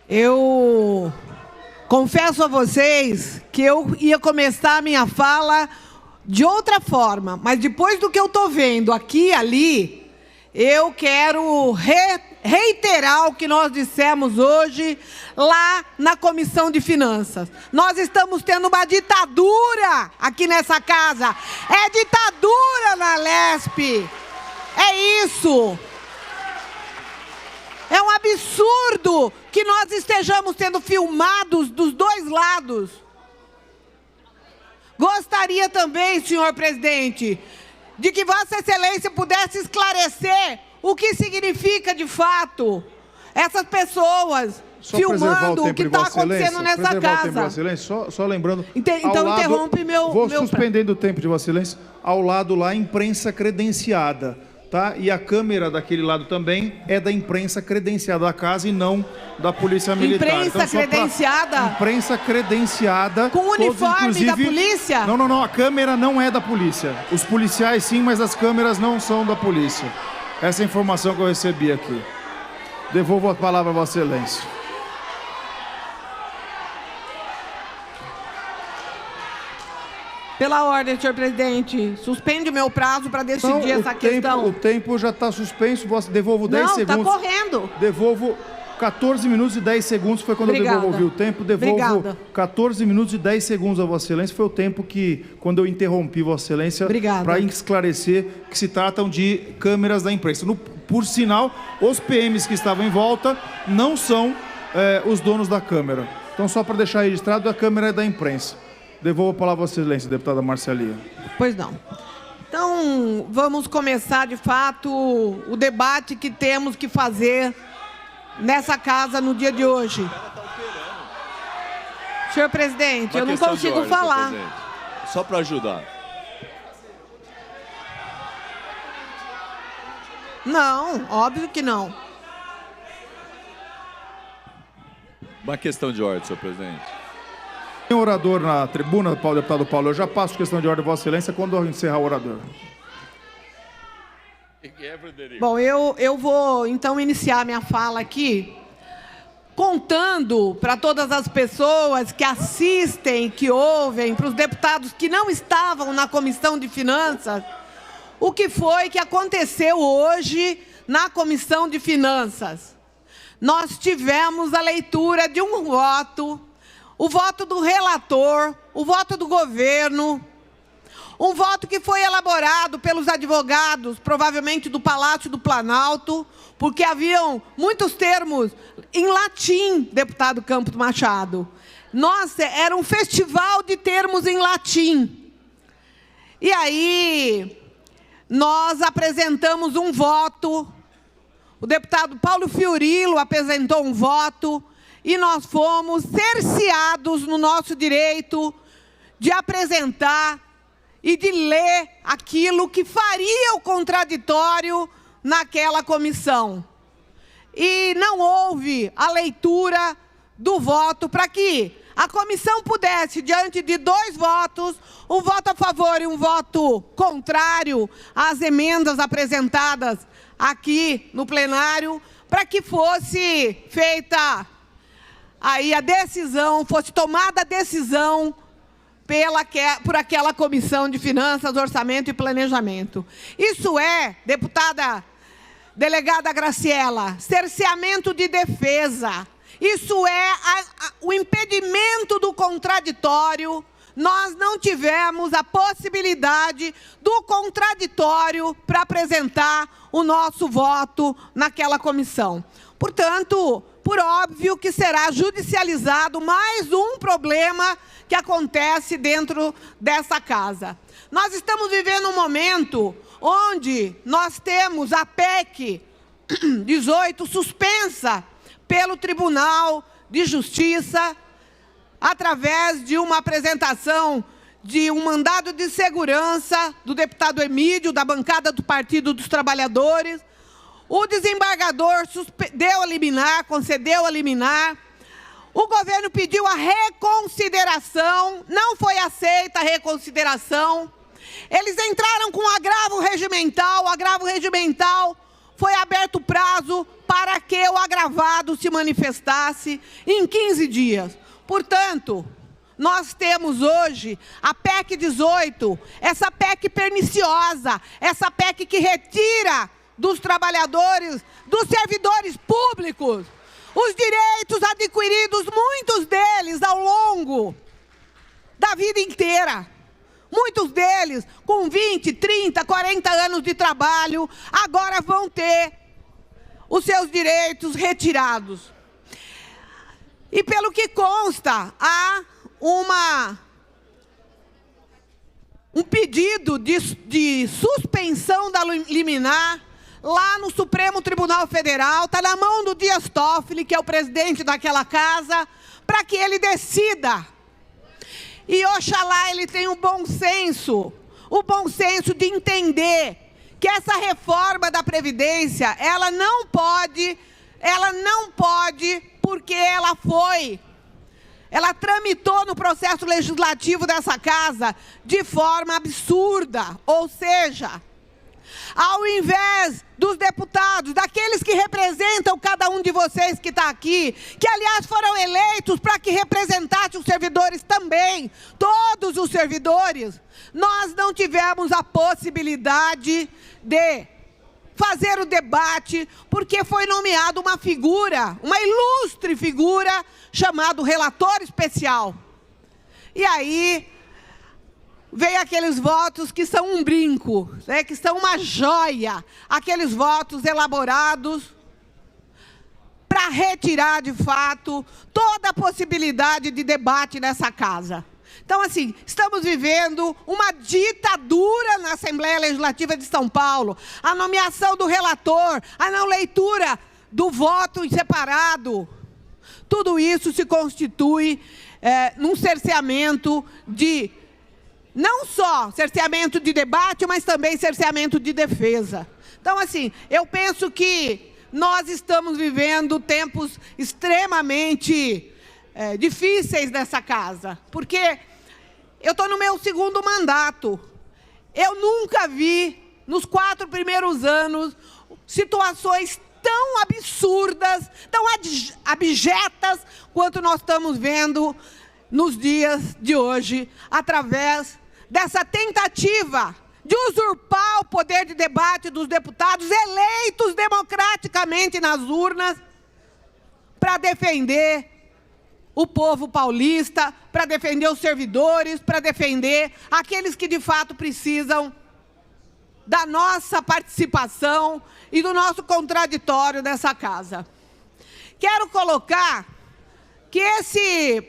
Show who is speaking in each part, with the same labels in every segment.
Speaker 1: Eu confesso a vocês que eu ia começar a minha fala de outra forma, mas depois do que eu estou vendo aqui e ali, eu quero reiterar o que nós dissemos hoje lá na Comissão de Finanças. Nós estamos tendo uma ditadura aqui nessa casa. É ditadura na Alesp. É isso. É um absurdo que nós estejamos sendo filmados dos dois lados. Gostaria também, senhor presidente, de que Vossa Excelência pudesse esclarecer o que significa, de fato, essas pessoas filmando o que está acontecendo nessa casa.
Speaker 2: Só lembrando...
Speaker 1: Então interrompe meu...
Speaker 2: Vou suspendendo o tempo de Vossa Excelência. Ao lado lá, imprensa credenciada. Tá? E a câmera daquele lado também é da imprensa credenciada da casa e não da Polícia Militar.
Speaker 1: Imprensa credenciada?
Speaker 2: Imprensa credenciada.
Speaker 1: Com uniforme da polícia?
Speaker 2: Não. A câmera não é da polícia. Os policiais sim, mas as câmeras não são da polícia. Essa é a informação que eu recebi aqui. Devolvo a palavra a Vossa Excelência.
Speaker 1: Pela ordem, senhor presidente, suspende o meu prazo para decidir essa questão.
Speaker 2: O tempo já está suspenso, devolvo 10 segundos.
Speaker 1: Não, está correndo.
Speaker 2: Devolvo 14 minutos e 10 segundos, foi quando eu devolvi o tempo. Devolvo 14 minutos e 10 segundos a Vossa Excelência, foi o tempo que, quando eu interrompi Vossa Excelência, para esclarecer que se tratam de câmeras da imprensa. Por sinal, os PMs que estavam em volta não são os donos da câmera. Então, só para deixar registrado, a câmera é da imprensa. Devolvo a palavra a Vossa Excelência, deputada Marcelia.
Speaker 1: Pois não. Então, vamos começar, de fato, o debate que temos que fazer nessa casa no dia de hoje. Senhor presidente, eu não consigo falar.
Speaker 3: Só para ajudar.
Speaker 1: Não, óbvio que não.
Speaker 3: Uma questão de ordem, senhor presidente.
Speaker 2: Tem orador na tribuna, deputado Paulo. Eu já passo questão de ordem, Vossa Excelência, quando eu encerrar o orador.
Speaker 1: Bom, eu vou, então, iniciar minha fala aqui, contando para todas as pessoas que assistem, que ouvem, para os deputados que não estavam na Comissão de Finanças, o que foi que aconteceu hoje na Comissão de Finanças. Nós tivemos a leitura de um voto, o voto do relator, o voto do governo, um voto que foi elaborado pelos advogados, provavelmente do Palácio do Planalto, porque haviam muitos termos em latim, deputado Campos Machado. Nossa, era um festival de termos em latim. E aí, nós apresentamos um voto, o deputado Paulo Fiorilo apresentou um voto, e nós fomos cerceados no nosso direito de apresentar e de ler aquilo que faria o contraditório naquela comissão. E não houve a leitura do voto para que a comissão pudesse, diante de dois votos, um voto a favor e um voto contrário às emendas apresentadas aqui no plenário, para que fosse feita aí a decisão, fosse tomada a decisão por aquela Comissão de Finanças, Orçamento e Planejamento. Isso é, deputada delegada Graciela, cerceamento de defesa. Isso é o impedimento do contraditório. Nós não tivemos a possibilidade do contraditório para apresentar o nosso voto naquela comissão. Portanto, por óbvio que será judicializado mais um problema que acontece dentro dessa casa. Nós estamos vivendo um momento onde nós temos a PEC 18 suspensa pelo Tribunal de Justiça, através de uma apresentação de um mandado de segurança do deputado Emílio, da bancada do Partido dos Trabalhadores. O desembargador deu a liminar, concedeu a liminar. O governo pediu a reconsideração, não foi aceita a reconsideração. Eles entraram com agravo regimental foi aberto o prazo para que o agravado se manifestasse em 15 dias. Portanto, nós temos hoje a PEC 18, essa PEC perniciosa, essa PEC que retira dos trabalhadores, dos servidores públicos, os direitos adquiridos, muitos deles ao longo da vida inteira. Muitos deles, com 20, 30, 40 anos de trabalho, agora vão ter os seus direitos retirados. E pelo que consta, há um pedido de suspensão da liminar lá no Supremo Tribunal Federal, está na mão do Dias Toffoli, que é o presidente daquela casa, para que ele decida. E oxalá ele tenha o bom senso de entender que essa reforma da Previdência, ela não pode, porque ela tramitou no processo legislativo dessa casa de forma absurda, ou seja, ao invés dos deputados, daqueles que representam cada um de vocês que está aqui, que, aliás, foram eleitos para que representassem os servidores também, todos os servidores, nós não tivemos a possibilidade de fazer o debate, porque foi nomeada uma figura, uma ilustre figura, chamado relator especial. E aí vem aqueles votos que são um brinco, né, que são uma joia, aqueles votos elaborados para retirar, de fato, toda a possibilidade de debate nessa casa. Então, assim, estamos vivendo uma ditadura na Assembleia Legislativa de São Paulo. A nomeação do relator, a não leitura do voto em separado, tudo isso se constitui num cerceamento de, não só cerceamento de debate, mas também cerceamento de defesa. Então, assim, eu penso que nós estamos vivendo tempos extremamente difíceis nessa casa, porque eu estou no meu segundo mandato. Eu nunca vi, nos 4 primeiros anos, situações tão absurdas, tão abjetas, quanto nós estamos vendo nos dias de hoje, através dessa tentativa de usurpar o poder de debate dos deputados eleitos democraticamente nas urnas para defender o povo paulista, para defender os servidores, para defender aqueles que, de fato, precisam da nossa participação e do nosso contraditório nessa casa. Quero colocar que esse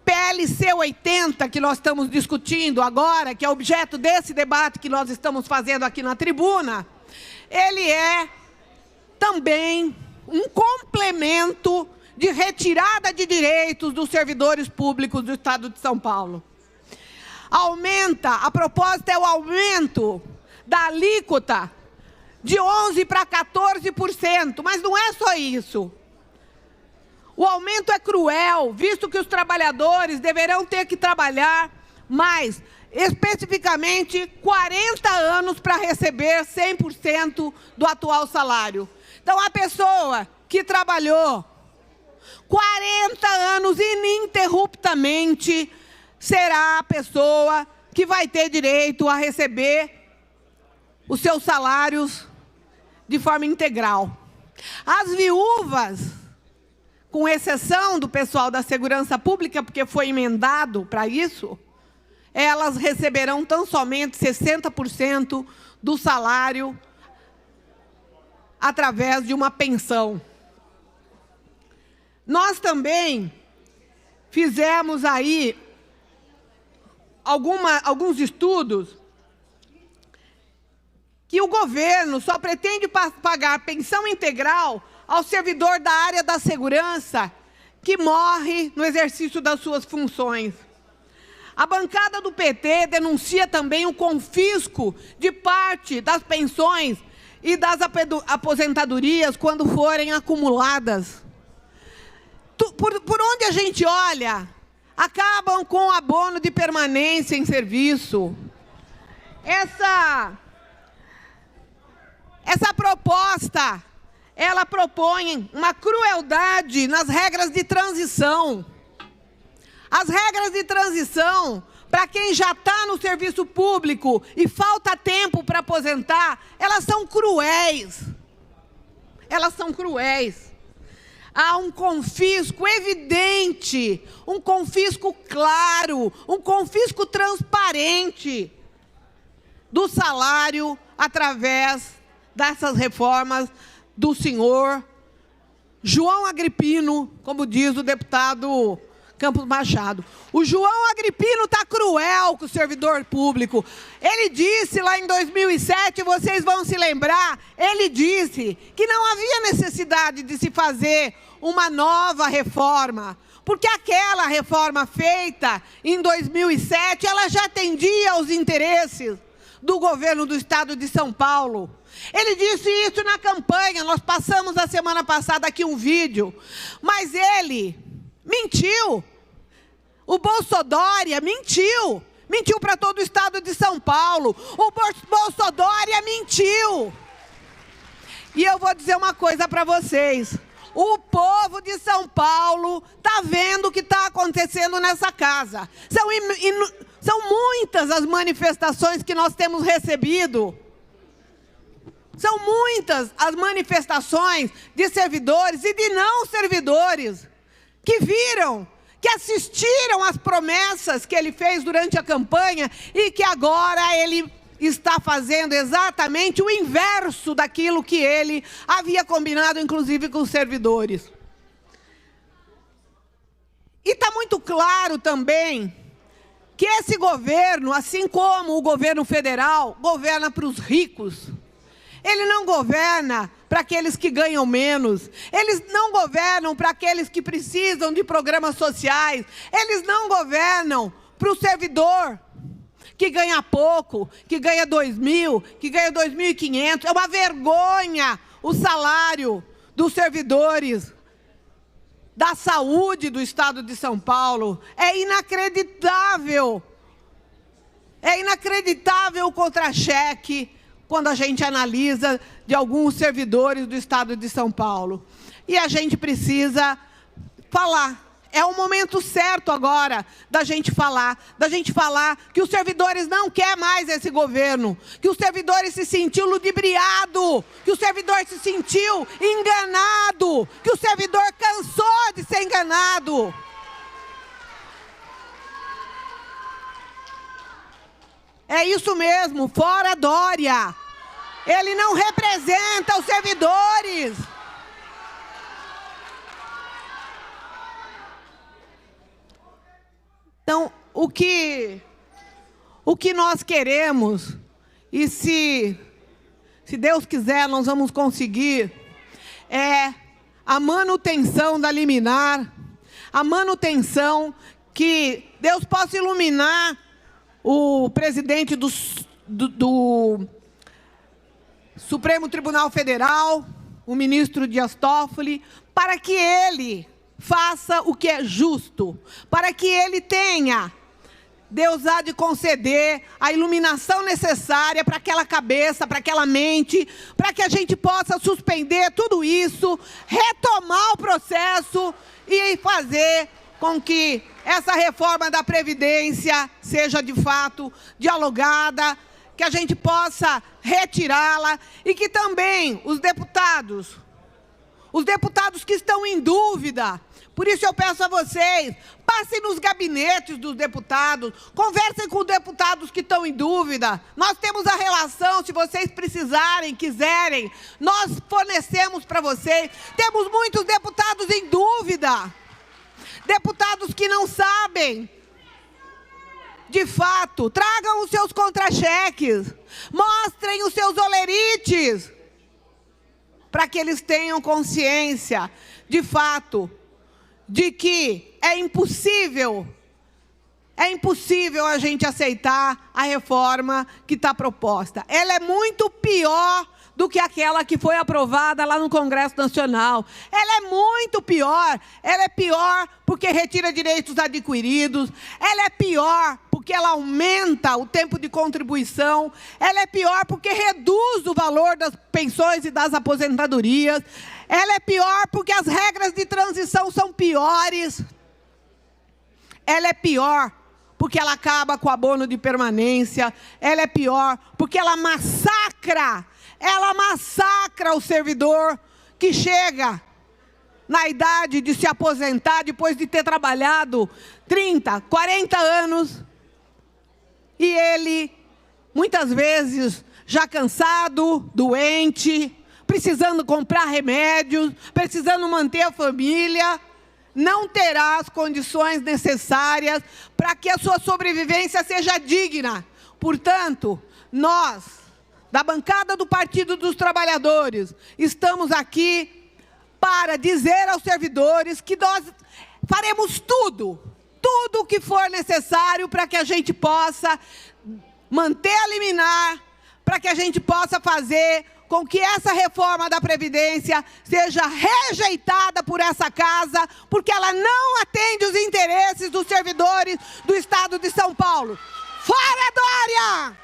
Speaker 1: PLC 80 que nós estamos discutindo agora, que é objeto desse debate que nós estamos fazendo aqui na tribuna, ele é também um complemento de retirada de direitos dos servidores públicos do Estado de São Paulo. A proposta é o aumento da alíquota de 11% para 14%, mas não é só isso. O aumento é cruel, visto que os trabalhadores deverão ter que trabalhar mais, especificamente 40 anos para receber 100% do atual salário. Então, a pessoa que trabalhou 40 anos ininterruptamente será a pessoa que vai ter direito a receber os seus salários de forma integral. As viúvas, com exceção do pessoal da segurança pública, porque foi emendado para isso, elas receberão tão somente 60% do salário através de uma pensão. Nós também fizemos aí alguns estudos que o governo só pretende pagar pensão integral ao servidor da área da segurança que morre no exercício das suas funções. A bancada do PT denuncia também o confisco de parte das pensões e das aposentadorias quando forem acumuladas. Por onde a gente olha, acabam com o abono de permanência em serviço. Essa proposta, ela propõe uma crueldade nas regras de transição. As regras de transição, para quem já está no serviço público e falta tempo para aposentar, elas são cruéis. Elas são cruéis. Há um confisco evidente, um confisco claro, um confisco transparente do salário através dessas reformas do senhor João Agripino, como diz o deputado Campos Machado. O João Agripino está cruel com o servidor público. Ele disse lá em 2007, vocês vão se lembrar, ele disse que não havia necessidade de se fazer uma nova reforma, porque aquela reforma feita em 2007, ela já atendia aos interesses do governo do estado de São Paulo. Ele disse isso na campanha, nós passamos a semana passada aqui um vídeo, mas ele mentiu. O Bolsodória mentiu. Mentiu para todo o estado de São Paulo. O Bolsodória mentiu. E eu vou dizer uma coisa para vocês. O povo de São Paulo está vendo o que está acontecendo nessa casa. São muitas as manifestações que nós temos recebido. São muitas as manifestações de servidores e de não servidores que viram, que assistiram às promessas que ele fez durante a campanha e que agora ele está fazendo exatamente o inverso daquilo que ele havia combinado, inclusive com os servidores. E está muito claro também que esse governo, assim como o governo federal, governa para os ricos. Ele não governa para aqueles que ganham menos. Eles não governam para aqueles que precisam de programas sociais. Eles não governam para o servidor que ganha pouco, que ganha 2.000, que ganha 2.500. É uma vergonha o salário dos servidores da saúde do estado de São Paulo. É inacreditável. É inacreditável o contra-cheque quando a gente analisa de alguns servidores do estado de São Paulo. E a gente precisa falar. É o momento certo agora da gente falar que os servidores não querem mais esse governo, que os servidores se sentiu ludibriado, que o servidor se sentiu enganado, que o servidor cansou de ser enganado. É isso mesmo, fora Dória. Ele não representa os servidores. Então, o que nós queremos, e se Deus quiser, nós vamos conseguir, é a manutenção da liminar, a manutenção que Deus possa iluminar o presidente do Supremo Tribunal Federal, o ministro Dias Toffoli, para que ele faça o que é justo, para que ele tenha, Deus há de conceder a iluminação necessária para aquela cabeça, para aquela mente, para que a gente possa suspender tudo isso, retomar o processo e fazer com que essa reforma da Previdência seja de fato dialogada, que a gente possa retirá-la e que também os deputados que estão em dúvida, por isso eu peço a vocês, passem nos gabinetes dos deputados, conversem com os deputados que estão em dúvida. Nós temos a relação, se vocês precisarem, quiserem, nós fornecemos para vocês. Temos muitos deputados em dúvida, deputados que não sabem. De fato, tragam os seus contra-cheques, mostrem os seus olerites, para que eles tenham consciência, de fato, de que é impossível a gente aceitar a reforma que está proposta. Ela é muito pior do que aquela que foi aprovada lá no Congresso Nacional. Ela é muito pior. Ela é pior porque retira direitos adquiridos. Ela é pior porque porque ela aumenta o tempo de contribuição, ela é pior porque reduz o valor das pensões e das aposentadorias, ela é pior porque as regras de transição são piores, ela é pior porque ela acaba com o abono de permanência, ela é pior porque ela massacra o servidor que chega na idade de se aposentar depois de ter trabalhado 30, 40 anos, e ele, muitas vezes, já cansado, doente, precisando comprar remédios, precisando manter a família, não terá as condições necessárias para que a sua sobrevivência seja digna. Portanto, nós, da bancada do Partido dos Trabalhadores, estamos aqui para dizer aos servidores que nós faremos tudo o que for necessário para que a gente possa manter a liminar, para que a gente possa fazer com que essa reforma da Previdência seja rejeitada por essa casa, porque ela não atende os interesses dos servidores do Estado de São Paulo. Fora, Dória!